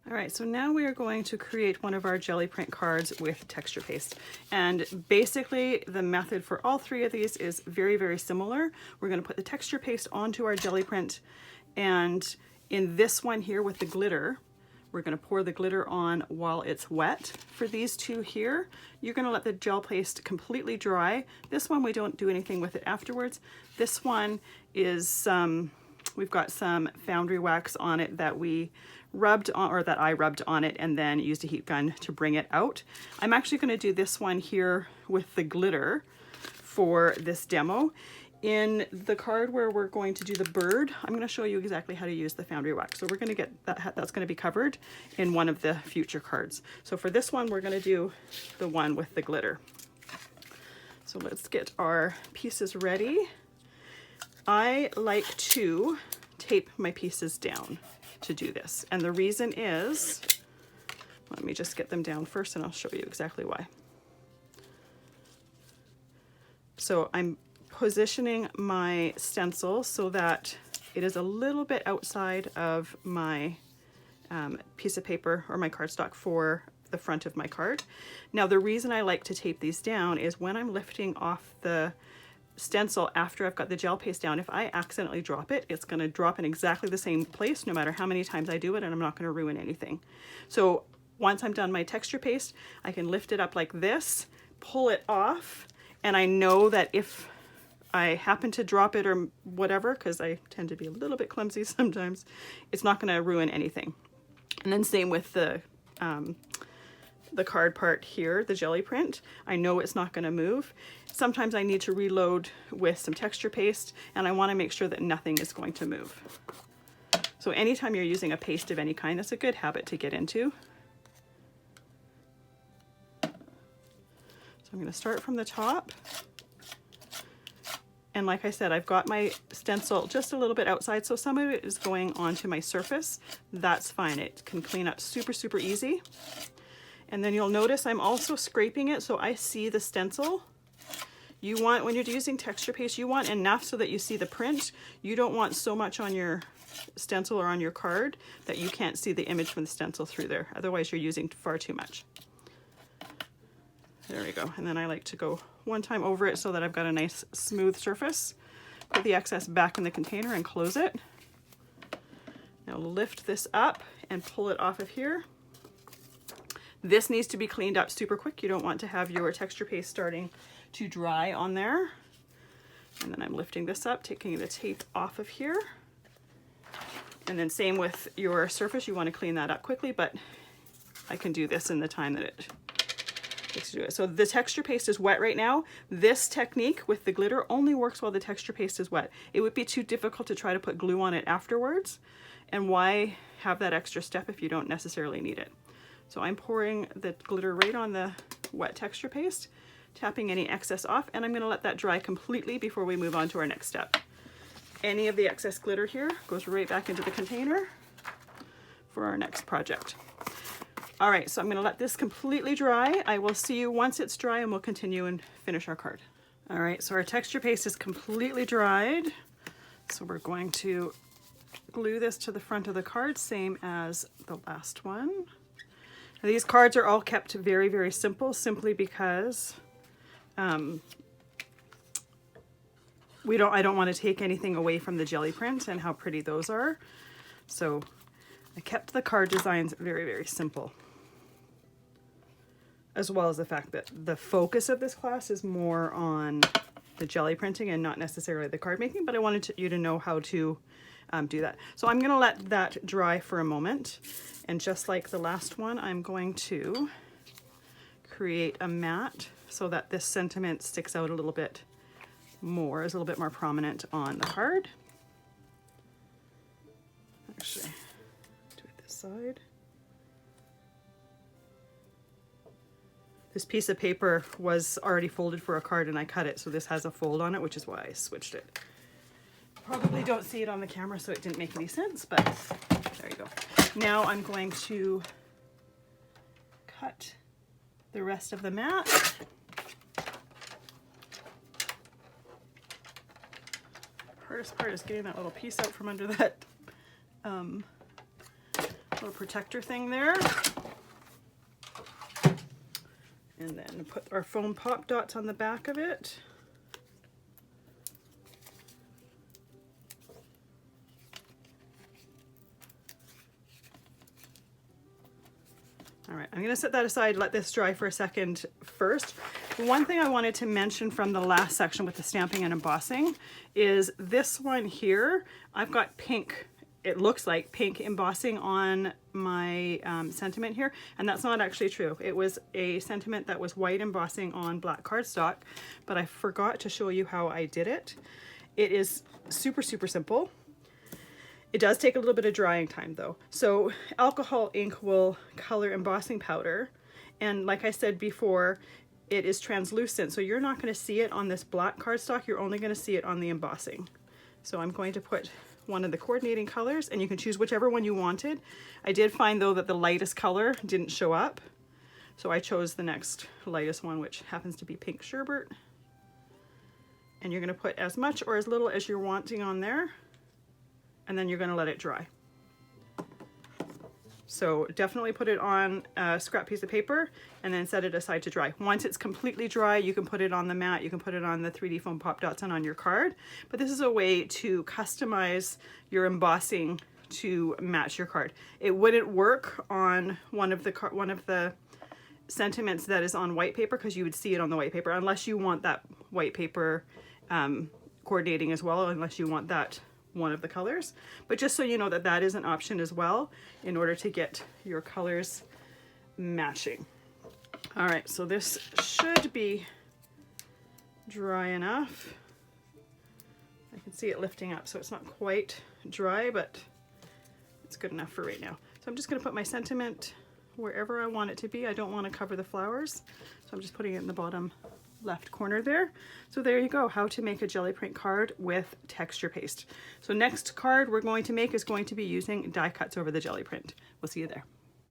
All right, so now we are going to create one of our jelly print cards with texture paste. And basically the method for all three of these is very, very similar. We're going to put the texture paste onto our jelly print, and in this one here with the glitter, we're going to pour the glitter on while it's wet. For these two here, you're going to let the gel paste completely dry. This one we don't do anything with it afterwards. This one is we've got some foundry wax on it that we rubbed on, or that I rubbed on it and then used a heat gun to bring it out. I'm actually going to do this one here with the glitter for this demo. In the card where we're going to do the bird, I'm going to show you exactly how to use the foundry wax. So we're going to get that, that's going to be covered in one of the future cards. So for this one, we're going to do the one with the glitter. So let's get our pieces ready. I like to tape my pieces down to do this. And the reason is, let me just get them down first and I'll show you exactly why. So I'm positioning my stencil so that it is a little bit outside of my piece of paper or my cardstock for the front of my card. Now the reason I like to tape these down is when I'm lifting off the stencil after I've got the gel paste down, if I accidentally drop it, it's going to drop in exactly the same place no matter how many times I do it, and I'm not going to ruin anything. So once I'm done my texture paste, I can lift it up like this, pull it off, and I know that if I happen to drop it or whatever, because I tend to be a little bit clumsy sometimes, it's not going to ruin anything. And then same with the card part here, the jelly print. I know it's not going to move. Sometimes I need to reload with some texture paste, and I want to make sure that nothing is going to move. So anytime you're using a paste of any kind, that's a good habit to get into. So I'm going to start from the top. And like I said, I've got my stencil just a little bit outside, so some of it is going onto my surface. That's fine. It can clean up super, super easy. And then you'll notice I'm also scraping it so I see the stencil. You want, when you're using texture paste, you want enough so that you see the print. You don't want so much on your stencil or on your card that you can't see the image from the stencil through there. Otherwise you're using far too much. There we go. And then I like to go one time over it so that I've got a nice smooth surface. Put the excess back in the container and close it. Now lift this up and pull it off of here. This needs to be cleaned up super quick. You don't want to have your texture paste starting to dry on there. And then I'm lifting this up, taking the tape off of here. And then same with your surface, you want to clean that up quickly, but I can do this in the time that it takes to do it. So the texture paste is wet right now. This technique with the glitter only works while the texture paste is wet. It would be too difficult to try to put glue on it afterwards. And why have that extra step if you don't necessarily need it? So I'm pouring the glitter right on the wet texture paste, tapping any excess off, and I'm going to let that dry completely before we move on to our next step. Any of the excess glitter here goes right back into the container for our next project. All right, so I'm going to let this completely dry. I will see you once it's dry and we'll continue and finish our card. All right, so our texture paste is completely dried. So we're going to glue this to the front of the card, same as the last one. These cards are all kept very, very simple, simply because I don't want to take anything away from the jelly print and how pretty those are. So I kept the card designs very, very simple, as well as the fact that the focus of this class is more on the jelly printing and not necessarily the card making, but I wanted you to know how to do that. So I'm going to let that dry for a moment. And just like the last one, I'm going to create a mat so that this sentiment sticks out a little bit more, is a little bit more prominent on the card. Actually, do it this side. This piece of paper was already folded for a card and I cut it, so this has a fold on it, which is why I switched it. Probably don't see it on the camera, so it didn't make any sense, but there you go. Now I'm going to cut the rest of the mat. Hardest part is getting that little piece out from under that little protector thing there. And then put our foam pop dots on the back of it. All right, I'm gonna set that aside, let this dry for a second first. One thing I wanted to mention from the last section with the stamping and embossing is this one here. I've got pink, it looks like pink embossing on my sentiment here, and that's not actually true. It was a sentiment that was white embossing on black cardstock, but I forgot to show you how I did it. It is super, super simple. It does take a little bit of drying time though. So alcohol ink will color embossing powder. And like I said before, it is translucent. So you're not going to see it on this black cardstock. You're only going to see it on the embossing. So I'm going to put one of the coordinating colors, and you can choose whichever one you wanted. I did find though that the lightest color didn't show up. So I chose the next lightest one, which happens to be pink sherbet. And you're going to put as much or as little as you're wanting on there. And then you're going to let it dry. So definitely put it on a scrap piece of paper and then set it aside to dry. Once it's completely dry, you can put it on the mat, you can put it on the 3D foam pop dots and on your card. But this is a way to customize your embossing to match your card. It wouldn't work on one of the sentiments that is on white paper, because you would see it on the white paper, unless you want that white paper coordinating as well, unless you want that one of the colors. But just so you know that that is an option as well in order to get your colors matching. All right, so this should be dry enough. I can see it lifting up, so it's not quite dry, but it's good enough for right now. So I'm just going to put my sentiment wherever I want it to be. I don't want to cover the flowers, so I'm just putting it in the bottom left corner there. So there you go, how to make a jelly print card with texture paste. So next card we're going to make is going to be using die cuts over the jelly print. We'll see you there.